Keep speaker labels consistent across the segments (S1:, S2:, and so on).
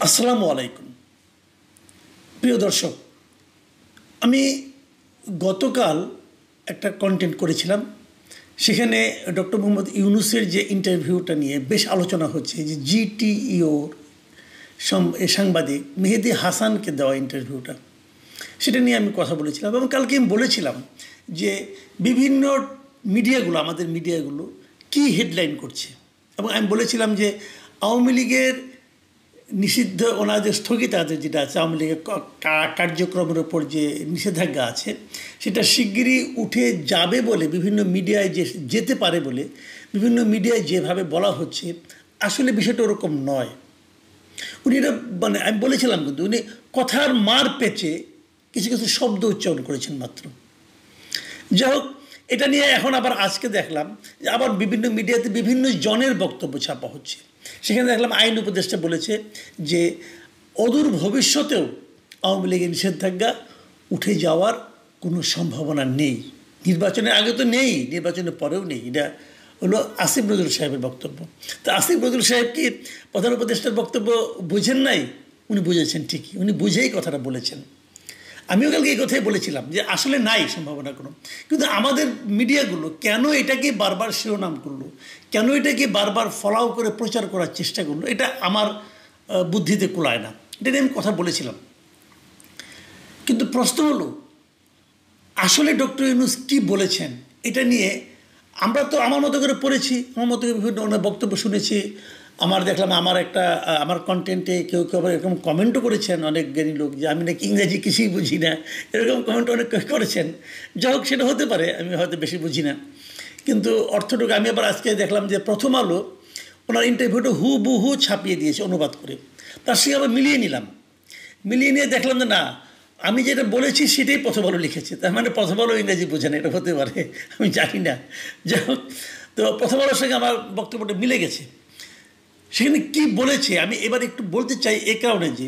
S1: আসসালামু আলাইকুম প্রিয় দর্শক, আমি গতকাল একটা কন্টেন্ট করেছিলাম। সেখানে ডক্টর মোহাম্মদ ইউনূসের যে ইন্টারভিউটা নিয়ে বেশ আলোচনা হচ্ছে, যে জিটিইওর সাংবাদিক মেহেদী হাসানকে দেওয়া ইন্টারভিউটা, সেটা নিয়ে আমি কথা বলেছিলাম। এবং কালকে আমি বলেছিলাম যে বিভিন্ন মিডিয়াগুলো, আমাদের মিডিয়াগুলো কি হেডলাইন করছে। এবং আমি বলেছিলাম যে আওয়ামী লীগের নিষিদ্ধ, ওনাদের স্থগিতাদেশ যেটা আছে, আওয়ামী লীগের কার্যক্রমের ওপর যে নিষেধাজ্ঞা আছে, সেটা শিগগিরই উঠে যাবে বলে বিভিন্ন মিডিয়ায় যেতে পারে বলে বিভিন্ন মিডিয়ায় যেভাবে বলা হচ্ছে, আসলে বিষয়টা ওরকম নয়। উনি এটা আমি বলেছিলাম, কিন্তু উনি কথার মার পেঁচে কিছু কিছু শব্দ উচ্চারণ করেছেন মাত্র। যাই হোক, এটা নিয়ে এখন আবার আজকে দেখলাম যে আবার বিভিন্ন মিডিয়াতে বিভিন্ন জনের বক্তব্য ছাপা হচ্ছে। সেখানে দেখলাম আইন উপদেষ্টা বলেছে যে অদূর ভবিষ্যতেও আওয়ামী লীগের নিষেধাজ্ঞা উঠে যাওয়ার কোনো সম্ভাবনা নেই। নির্বাচনের আগে তো নেই, নির্বাচনের পরেও নেই। এটা হলো আসিফ নজরুল সাহেবের বক্তব্য। তো আসিফ নজরুল সাহেব কি প্রধান উপদেষ্টার বক্তব্য বুঝেন নাই? উনি বুঝেছেন ঠিকই, উনি বুঝেই কথাটা বলেছেন। আমিও কালকে এই কথাই বলেছিলাম যে আসলে নাই সম্ভাবনা কোনো। কিন্তু আমাদের মিডিয়াগুলো কেন এটাকে বারবার শিরোনাম করলো, কেন এটাকে বারবার ফলাও করে প্রচার করার চেষ্টা করলো, এটা আমার বুদ্ধিতে কুলায় না। এটা নিয়ে আমি কথা বলেছিলাম। কিন্তু প্রশ্ন হলো, আসলে ডক্টর ইউনূস কী বলেছেন এটা নিয়ে আমরা তো আমার মতো করে পড়েছি, আমার মতো করে বিভিন্ন ওনার বক্তব্য শুনেছি। দেখলাম আমার কন্টেন্টে কেউ কেউ আবার এরকম কমেন্টও করেছেন, অনেক জ্ঞানী লোক, যে আমি নাকি ইংরেজি কিছুই বুঝি না, এরকম কমেন্ট অনেক করেছেন। যাই হোক, সেটা হতে পারে, আমি হয়তো বেশি বুঝি না। কিন্তু অর্থটুকু আমি আবার আজকে দেখলাম যে প্রথম আলো ওনার ইন্টারভিউটা হুবহু ছাপিয়ে দিয়েছে অনুবাদ করে। তার সঙ্গে আবার মিলিয়ে নিলাম, মিলিয়ে নিয়ে দেখলাম যে না, আমি যেটা বলেছি সেটাই প্রথম আলো লিখেছে। তার মানে প্রথম আলো ইংরেজি বোঝে না, এটা হতে পারে, আমি জানি না। যাই হোক, তো প্রথম আলোর সঙ্গে আমার বক্তব্যটা মিলে গেছে। সেখানে কি বলেছে আমি এবার একটু বলতে চাই, এ কারণে যে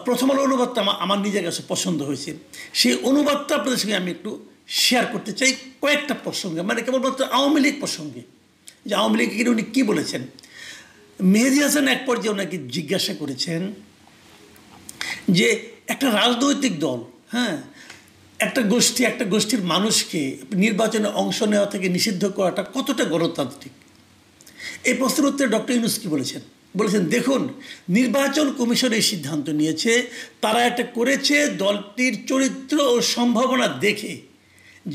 S1: প্রথম আলো অনুবাদটা আমার নিজের কাছে পছন্দ হয়েছে। সেই অনুবাদটা আপনাদের সঙ্গে আমি একটু শেয়ার করতে চাই কয়েকটা প্রসঙ্গে, মানে কেবলমাত্র আওয়ামী লীগ প্রসঙ্গে, যে আওয়ামী লীগকে উনি কী বলেছেন। মেহেদী হাসান এক পর্যায়ে ওনাকে জিজ্ঞাসা করেছেন যে একটা রাজনৈতিক দল, হ্যাঁ, একটা গোষ্ঠীর মানুষকে নির্বাচনে অংশ নেওয়া থেকে নিষিদ্ধ করাটা কতটা গণতান্ত্রিক। এই প্রশ্নের উত্তরে ডক্টর ইউনূস কী বলেছেন? দেখুন, নির্বাচন কমিশন এই সিদ্ধান্ত নিয়েছে, তারা এটা করেছে দলটির চরিত্র ও সম্ভাবনা দেখে,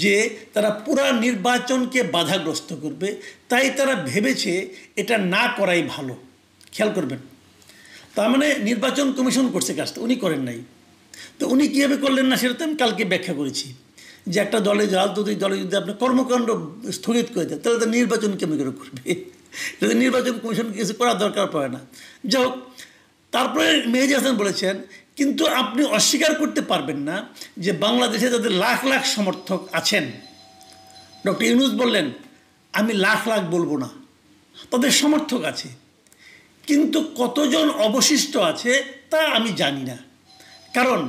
S1: যে তারা পুরা নির্বাচনকে বাধাগ্রস্ত করবে, তাই তারা ভেবেছে এটা না করাই ভালো। খেয়াল করবেন, তার মানে নির্বাচন কমিশন করছে কাজটা, উনি করেন নাই। তো উনি কীভাবে করলেন না, সেটা তো আমি কালকে ব্যাখ্যা করেছি, যে একটা রাজনৈতিক দলে যদি আপনি কর্মকাণ্ড স্থগিত করে দেন, তাহলে তার নির্বাচন কেমন করে করবে? যদি নির্বাচন কমিশন কিছু করার দরকার পড়ে না। যাই হোক, তারপরে মেহেদী হাসান বলেছেন, কিন্তু আপনি অস্বীকার করতে পারবেন না যে বাংলাদেশে তাদের লাখ লাখ সমর্থক আছেন। ডক্টর ইউনূস বললেন, আমি লাখ লাখ বলবো না, তাদের সমর্থক আছে, কিন্তু কতজন অবশিষ্ট আছে তা আমি জানি না। কারণ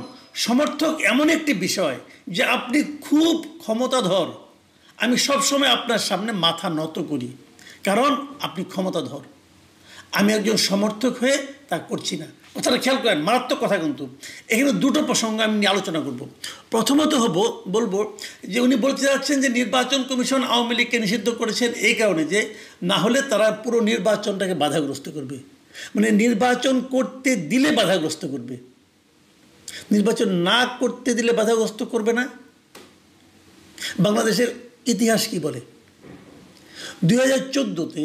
S1: সমর্থক এমন একটি বিষয় যে আপনি খুব ক্ষমতাধর, আমি সবসময় আপনার সামনে মাথা নত করি, কারণ আপনি ক্ষমতাধর। আমি একজন সমর্থক হয়ে তা করছি না। কথাটা খেয়াল করেন, মারাত্মক কথা। কিন্তু এখানে দুটো প্রসঙ্গ আমি নিয়ে আলোচনা করব। প্রথমত বলবো যে উনি বলতে যাচ্ছেন যে নির্বাচন কমিশন আওয়ামী লীগকে নিষিদ্ধ করেছেন এই কারণে যে না হলে তারা পুরো নির্বাচনটাকে বাধাগ্রস্ত করবে, মানে নির্বাচন করতে দিলে বাধাগ্রস্ত করবে, নির্বাচন না করতে দিলে বাধাগ্রস্ত করবে না। বাংলাদেশের ইতিহাস কি বলে? 2014-তে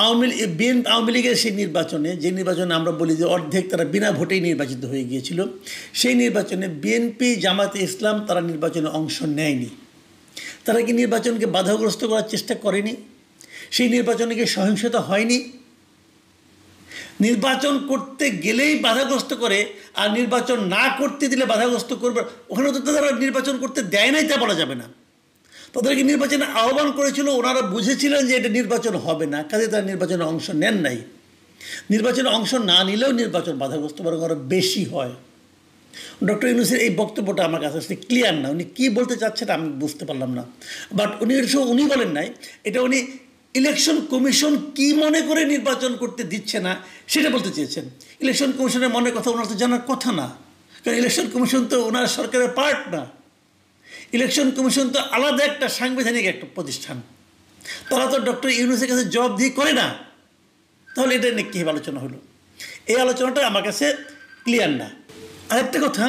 S1: আওয়ামী লীগের সেই নির্বাচনে, যে নির্বাচনে আমরা বলি যে অর্ধেক তারা বিনা ভোটেই নির্বাচিত হয়ে গিয়েছিল, সেই নির্বাচনে বিএনপি, জামাতে ইসলাম তারা নির্বাচনে অংশ নেয়নি। তারা কি নির্বাচনকে বাধাগ্রস্ত করার চেষ্টা করেনি? সেই নির্বাচনে কি সহিংসতা হয়নি? নির্বাচন করতে গেলেই বাধাগ্রস্ত করে, আর নির্বাচন না করতে দিলে বাধাগ্রস্ত করবে। ওখানে তো তারা নির্বাচন করতে দেয় নাই তা বলা যাবে না। তাদেরকে নির্বাচনে আহ্বান করেছিল, ওনারা বুঝেছিলেন যে এটা নির্বাচন হবে না, কাজে তারা নির্বাচনে অংশ নেন নাই। নির্বাচনে অংশ না নিলেও নির্বাচন বাধাগ্রস্ত বরং আরও বেশি হয়। ডক্টর ইউনূসের এই বক্তব্যটা আমার কাছে আসলে ক্লিয়ার না, উনি কী বলতে চাচ্ছেন আমি বুঝতে পারলাম না। বাট উনি বলেন নাই, এটা উনি ইলেকশন কমিশন কি মনে করে নির্বাচন করতে দিচ্ছে না সেটা বলতে চেয়েছেন। ইলেকশন কমিশনের মনের কথা ওনার তো জানার কথা না, কারণ ইলেকশন কমিশন তো ওনার সরকারের পার্ট না। ইলেকশন কমিশন তো আলাদা একটা সাংবিধানিক একটা প্রতিষ্ঠান, তারা তো ডক্টর ইউনূসের কাছে জবাবদিহি করে না। তাহলে এটা নিয়ে কীভাবে আলোচনা হলো? এই আলোচনাটা আমার কাছে ক্লিয়ার না। আরেকটা কথা,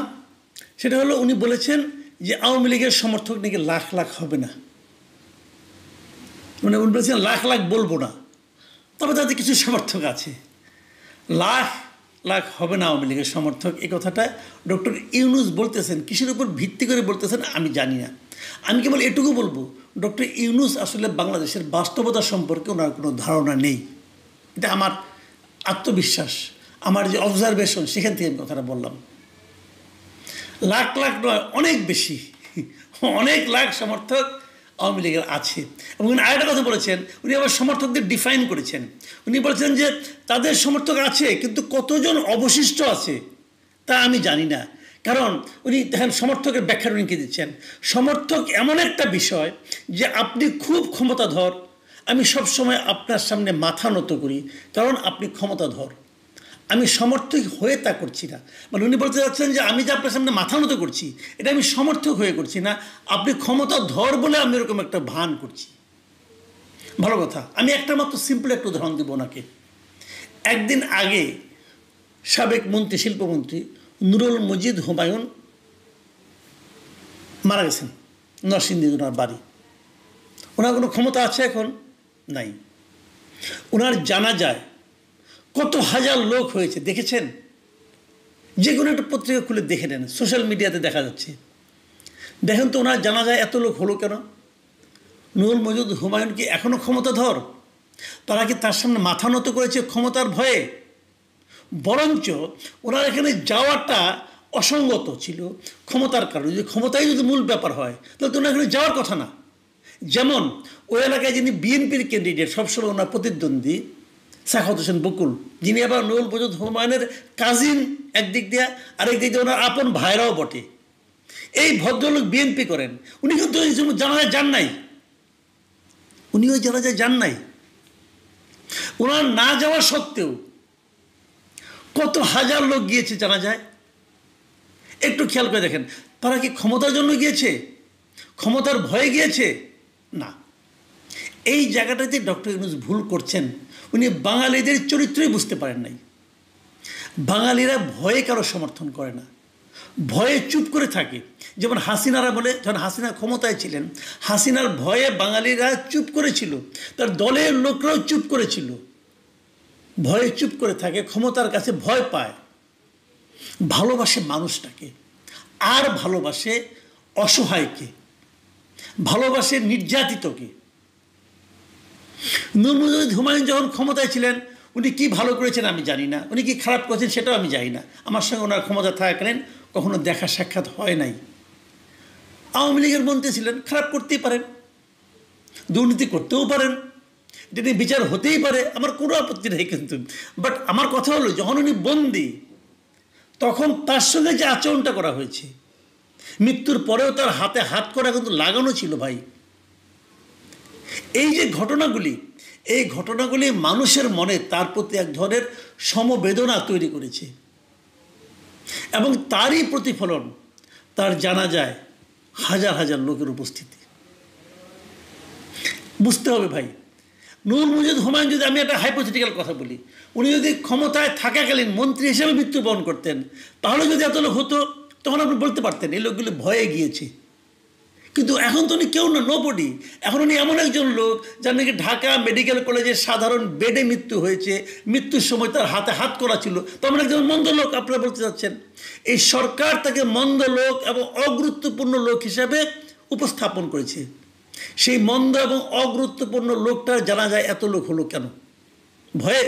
S1: সেটা হলো উনি বলেছেন যে আওয়ামী লীগের সমর্থক নাকি লাখ লাখ হবে না, মানে উনি বলেছেন লাখ লাখ বলবো না, তবে তাদের কিছু সমর্থক আছে। লাখ লাখ হবে না আওয়ামী লীগের সমর্থক, এই কথাটা ডক্টর ইউনূস বলতেছেন, কিসের উপর ভিত্তি করে বলতেছেন আমি জানি না। আমি কেবল এটুকু বলবো, ডক্টর ইউনূস আসলে বাংলাদেশের বাস্তবতা সম্পর্কে ওনার কোনো ধারণা নেই। এটা আমার আত্মবিশ্বাস, আমার যে অবজারভেশন, সেখান থেকে আমি কথাটা বললাম। লাখ লাখ নয়, অনেক বেশি, অনেক লাখ সমর্থক আওয়ামী লীগের আছে। এবং উনি আরেকটা কথা বলেছেন, উনি আবার সমর্থকদের ডিফাইন করেছেন। উনি বলেছেন যে তাদের সমর্থক আছে, কিন্তু কতজন অবশিষ্ট আছে তা আমি জানি না। কারণ উনি দেখেন সমর্থকের ব্যাখ্যা উনি কি দিচ্ছেন, সমর্থক এমন একটা বিষয় যে আপনি খুব ক্ষমতাধর, আমি সবসময় আপনার সামনে মাথা নত করি কারণ আপনি ক্ষমতাধর, আমি সমর্থক হয়ে তা করছি না। মানে উনি বলতে চাচ্ছেন যে আমি যে আপনার সামনে মাথা নত করছি এটা আমি সমর্থক হয়ে করছি না, আপনি ক্ষমতাধর বলে আমি এরকম একটা ভান করছি। ভালো কথা। আমি একটা মাত্র সিম্পল একটা উদাহরণ দেব ওনাকে। একদিন আগে সাবেক মন্ত্রী, শিল্পমন্ত্রী নুরুল মজিদ হুমায়ুন মারা গেছেন, নরসিংদী ওনার বাড়ি। ওনার কোনো ক্ষমতা আছে এখন? নাই। ওনার জানাজায় কত হাজার লোক হয়েছে দেখেছেন? যে কোনো একটা পত্রিকা খুলে দেখে নেন, সোশ্যাল মিডিয়াতে দেখা যাচ্ছে। দেখেন তো ওনার জানাজায় এত লোক হলো কেন? নুরুল মজিদ হুমায়ুন কি এখনও ক্ষমতাধর? তারা কি তার সামনে মাথা নত করেছে ক্ষমতার ভয়ে? বরঞ্চ ওনার এখানে যাওয়াটা অসঙ্গত ছিল ক্ষমতার কারণে। যদি ক্ষমতাই যদি মূল ব্যাপার হয় তাহলে তো ওনার এখানে যাওয়ার কথা না। যেমন ওই এলাকায় যিনি বিএনপির ক্যান্ডিডেট, সবসময় ওনার প্রতিদ্বন্দ্বী সাখাওয়াত হোসেন বকুল, যিনি আবার নুরুল মজিদ হুমায়ুনের কাজিন একদিক দিয়ে, আরেক দিক দিয়ে ওনার আপন ভাইরাও বটে, এই ভদ্রলোক বিএনপি করেন, উনি কিন্তু এই জানাজায় যান নাই। উনি ওই জানাজায় যান নাই। ওনার না যাওয়া সত্ত্বেও কত হাজার লোক গিয়েছে জানাজায়। একটু খেয়াল করে দেখেন, তারা কি ক্ষমতার জন্য গিয়েছে? ক্ষমতার ভয়ে গিয়েছে? না। এই জায়গাটাতে ডক্টর ইউনূস ভুল করছেন। উনি বাঙালিদের চরিত্রই বুঝতে পারেন নাই। বাঙালিরা ভয়ে কারো সমর্থন করে না, ভয়ে চুপ করে থাকে। যেমন হাসিনারা বলে, যখন হাসিনা ক্ষমতায় ছিলেন, হাসিনার ভয়ে বাঙালিরা চুপ করেছিল, তার দলের লোকরাও চুপ করেছিল। ভয়ে চুপ করে থাকে, ক্ষমতার কাছে ভয় পায়। ভালোবাসে মানুষটাকে, আর ভালোবাসে অসহায়কে, ভালোবাসে নির্যাতিতকে। নুরুল মজিদ হুমায়ুন যখন ক্ষমতায় ছিলেন, উনি কি ভালো করেছেন আমি জানি না, উনি কি খারাপ করেছেন সেটাও আমি জানি না। আমার সঙ্গে ওনার ক্ষমতা থাকাকালীন কখনো দেখা সাক্ষাৎ হয় নাই। আওয়ামী লীগের মন্ত্রী ছিলেন, খারাপ করতেই পারেন, দুর্নীতি করতেও পারেন, এটা নিয়ে বিচার হতেই পারে, আমার কোনো আপত্তি নেই। কিন্তু বাট আমার কথা হলো, যখন উনি বন্দী, তখন তার সঙ্গে যে আচরণটা করা হয়েছে, মৃত্যুর পরেও তার হাতে হাত করা কিন্তু লাগানো ছিল ভাই। এই যে ঘটনাগুলি, এই ঘটনাগুলি মানুষের মনে তার প্রতি এক ধরনের সমবেদনা তৈরি করেছে, এবং তারই প্রতিফলন তার জানাজায় হাজার হাজার লোকের উপস্থিতি। বুঝতে হবে ভাই, নুরুল মজিদ হুমায়ুন যদি, আমি একটা হাইপোথেটিক্যাল কথা বলি, উনি যদি ক্ষমতায় থাকাকালীন মন্ত্রী হিসেবে মৃত্যুবরণ করতেন, তাহলে যদি এত লোক হতো, তখন আপনি বলতে পারতেন এই লোকগুলো ভয়ে গিয়েছে। কিন্তু এখন তো উনি কেউ না, নোবডি। এখন উনি এমন একজন লোক যার নাকি ঢাকা মেডিকেল কলেজের সাধারণ বেডে মৃত্যু হয়েছে, মৃত্যুর সময় তার হাতে হাত করা ছিল, তো আমরা একজন মন্দ লোক আপনারা বলতে চাচ্ছেন। এই সরকার তাকে মন্দ লোক এবং অগুরুত্বপূর্ণ লোক হিসাবে উপস্থাপন করেছে। সেই মন্দ এবং অগুরুত্বপূর্ণ লোকটার জানা যায় এত লোক হলো কেন? ভয়ে।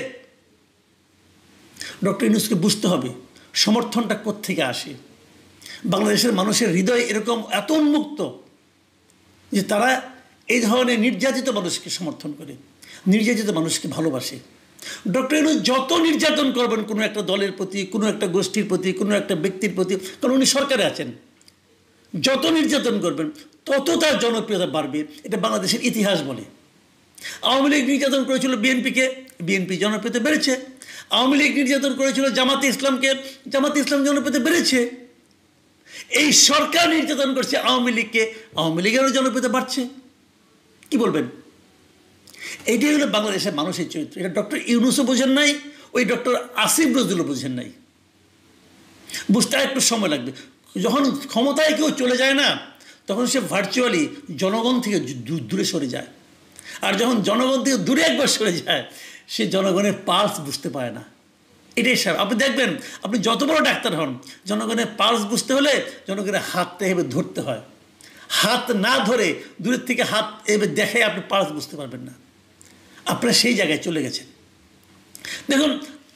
S1: ডক্টর ইউনূসকে বুঝতে হবে সমর্থনটা কোত্থেকে আসে। বাংলাদেশের মানুষের হৃদয় এরকম এত উন্মুক্ত যে তারা এই ধরনের নির্যাতিত মানুষকে সমর্থন করে, নির্যাতিত মানুষকে ভালোবাসে। ডক্টর ইউনূস যত নির্যাতন করবেন কোনো একটা দলের প্রতি, কোনো একটা গোষ্ঠীর প্রতি, কোনো একটা ব্যক্তির প্রতি, কারণ উনি সরকারে আছেন, যত নির্যাতন করবেন তত তার জনপ্রিয়তা বাড়বে। এটা বাংলাদেশের ইতিহাস বলে। আওয়ামী লীগ নির্যাতন করেছিল বিএনপিকে, বিএনপি জনপ্রিয়তা বেড়েছে। আওয়ামী লীগ নির্যাতন করেছিল জামাতে ইসলামকে, জামাতে ইসলাম জনপ্রিয়তা বেড়েছে। এই সরকার নির্যাতন করছে আওয়ামী লীগকে, আওয়ামী লীগেরও জনপ্রিয়তা বাড়ছে। কি বলবেন? এইটাই হলো বাংলাদেশের মানুষের চরিত্র। এটা ডক্টর ইউনূসও বোঝেন নাই, ওই ডক্টর আসিফ নজরুলও বোঝেন নাই। বুঝতে একটু সময় লাগবে। যখন ক্ষমতায় কেউ চলে যায় না, তখন সে ভার্চুয়ালি জনগণ থেকে দূরে সরে যায়। আর যখন জনগণ থেকে দূরে একবার সরে যায়, সে জনগণের পালস বুঝতে পারে না। এটাই স্যার, আপনি দেখবেন, আপনি যত বড় ডাক্তার হন, জনগণের পালস বুঝতে হলে জনগণের হাতটা এভাবে ধরতে হয়। হাত না ধরে দূরের থেকে হাত এভাবে দেখে আপনি পালস বুঝতে পারবেন না। আপনারা সেই জায়গায় চলে গেছেন। দেখুন,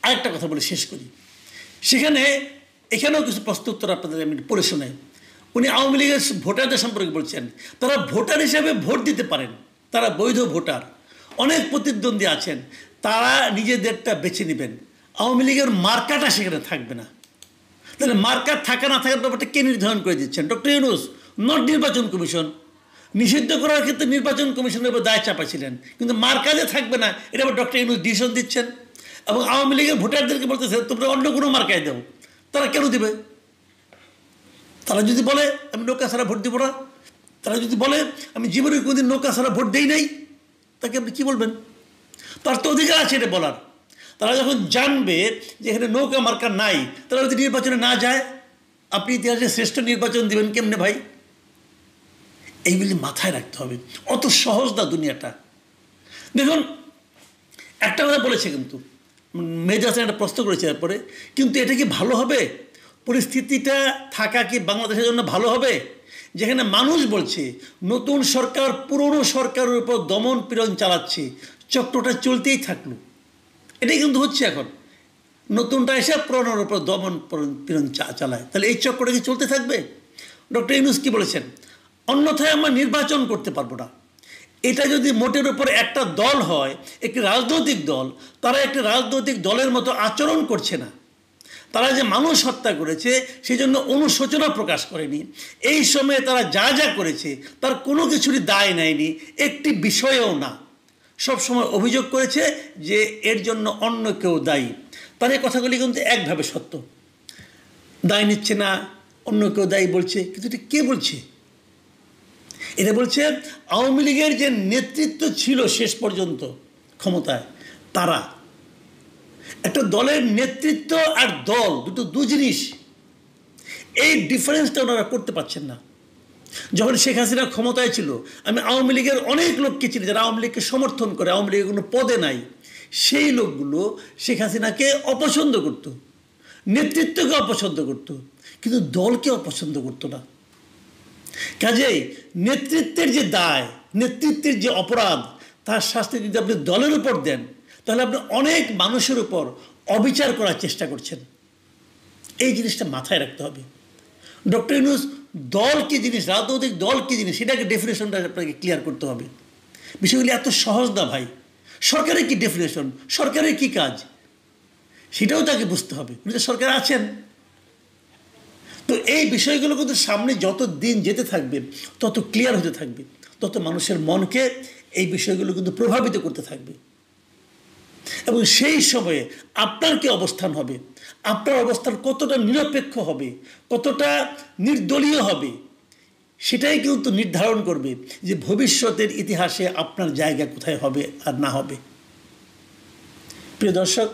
S1: আরেকটা কথা বলে শেষ করি। এখানেও কিছু প্রশ্নোত্তর আপনাদের আমি পড়ে শোনাই। উনি আওয়ামী লীগের ভোটারদের সম্পর্কে বলছেন, তারা ভোটার হিসেবে ভোট দিতে পারেন, তারা বৈধ ভোটার। অনেক প্রতিদ্বন্দ্বী আছেন, তারা নিজেদেরটা বেছে নেবেন। আওয়ামী লীগের মার্কাটা সেখানে থাকবে না। তাহলে মার্কার থাকা না থাকার ব্যাপারটা কে নির্ধারণ করে দিচ্ছেন? ডক্টর ইউনূস, নট নির্বাচন কমিশন। নিষিদ্ধ করার ক্ষেত্রে নির্বাচন কমিশনের উপর দায় চাপাছিলেন, কিন্তু মার্কা যে থাকবে না এটা আবার ডক্টর ইউনূস ডিসিশন দিচ্ছেন। এবং আওয়ামী লীগের ভোটারদেরকে বলতেছেন তোমরা অন্য কোনো মার্কায় দাও। তারা কেন দিবে? তারা যদি বলে আমি নৌকা ছাড়া ভোট দিব না, তারা যদি বলে আমি জীবনে কোনোদিন নৌকা ছাড়া ভোট দেই নাই, তাকে আপনি কী বলবেন? তার তো অধিকার আছে এটা বলার। তারা যখন জানবে যে এখানে নৌকা মার্কা নাই, তারা যদি নির্বাচনে না যায়, আপনি ইতিহাসে শ্রেষ্ঠ নির্বাচন দেবেন কেমনে ভাই? এইগুলি মাথায় রাখতে হবে। অত সহজ না দুনিয়াটা। দেখুন, একটা কথা বলেছে, কিন্তু মেজর হাসান একটা প্রশ্ন করেছে তারপরে, কিন্তু এটা কি ভালো হবে? পরিস্থিতিটা থাকা কি বাংলাদেশের জন্য ভালো হবে? যেখানে মানুষ বলছে নতুন সরকার পুরনো সরকারের উপর দমন পীড়ন চালাচ্ছে, চক্রটা চলতেই থাকলো। এটাই কিন্তু হচ্ছে এখন। নতুনটা এসে পুরনোর উপর দমন পীড়ন চালায়, তাহলে এই চক্রটা কি চলতে থাকবে? ডক্টর ইউনূস কি বলেছেন? অন্যথায় আমরা নির্বাচন করতে পারবো না। এটা যদি মোটের উপর একটা দল হয়, একটি রাজনৈতিক দল, তারা একটি রাজনৈতিক দলের মতো আচরণ করছে না। তারা যে মানুষ হত্যা করেছে সেই জন্য অনুশোচনা প্রকাশ করেনি। এই সময়ে তারা যা যা করেছে তার কোনো কিছুরই দায় নেয়নি, একটি বিষয়েও না। সব সময় অভিযোগ করেছে যে এর জন্য অন্য কেউ দায়ী। তার এই কথাগুলি কিন্তু একভাবে সত্য। দায় নিচ্ছে না, অন্য কেউ দায়ী বলছে, কিন্তু এটা কে বলছে? এটা বলছে আওয়ামী লীগের যে নেতৃত্ব ছিল শেষ পর্যন্ত ক্ষমতায়, তারা। একটা দলের নেতৃত্ব আর দল দুটো দু জিনিস। এই ডিফারেন্সটা ওনারা করতে পারছেন না। যখন শেখ হাসিনা ক্ষমতায় ছিল, আমি আওয়ামী লীগের অনেক লোককে চিনি যারা আওয়ামী লীগকে সমর্থন করে, আওয়ামী লীগের কোনো পদে নাই। সেই লোকগুলো শেখ হাসিনাকে অপছন্দ করত, নেতৃত্বকে অপছন্দ করত, কিন্তু দলকে অপছন্দ করতো না। কাজেই নেতৃত্বের যে দায়, নেতৃত্বের যে অপরাধ, তার শাস্তি যদি আপনি দলের উপর দেন, তাহলে আপনি অনেক মানুষের উপর অবিচার করার চেষ্টা করছেন। এই জিনিসটা মাথায় রাখতে হবে। ডক্টর ইউনূস দল কী জিনিস, রাজনৈতিক দল কী জিনিস, সেটাকে ডেফিনেশনটা আপনাকে ক্লিয়ার করতে হবে। বিষয়গুলি এত সহজ না ভাই। সরকারের কী ডেফিনেশন, সরকারের কী কাজ, সেটাও তাকে বুঝতে হবে। উনি তো সরকার আছেন। তো এই বিষয়গুলো কিন্তু সামনে যত দিন যেতে থাকবে তত ক্লিয়ার হতে থাকবে, তত মানুষের মনকে এই বিষয়গুলো কিন্তু প্রভাবিত করতে থাকবে। এবং সেই সময়ে আপনার কি অবস্থান হবে, আপনার অবস্থান কতটা নিরপেক্ষ হবে, কতটা নির্দলীয় হবে, সেটাই কিন্তু নির্ধারণ করবে যে ভবিষ্যতের ইতিহাসে আপনার জায়গা কোথায় হবে আর না হবে। প্রিয় দর্শক,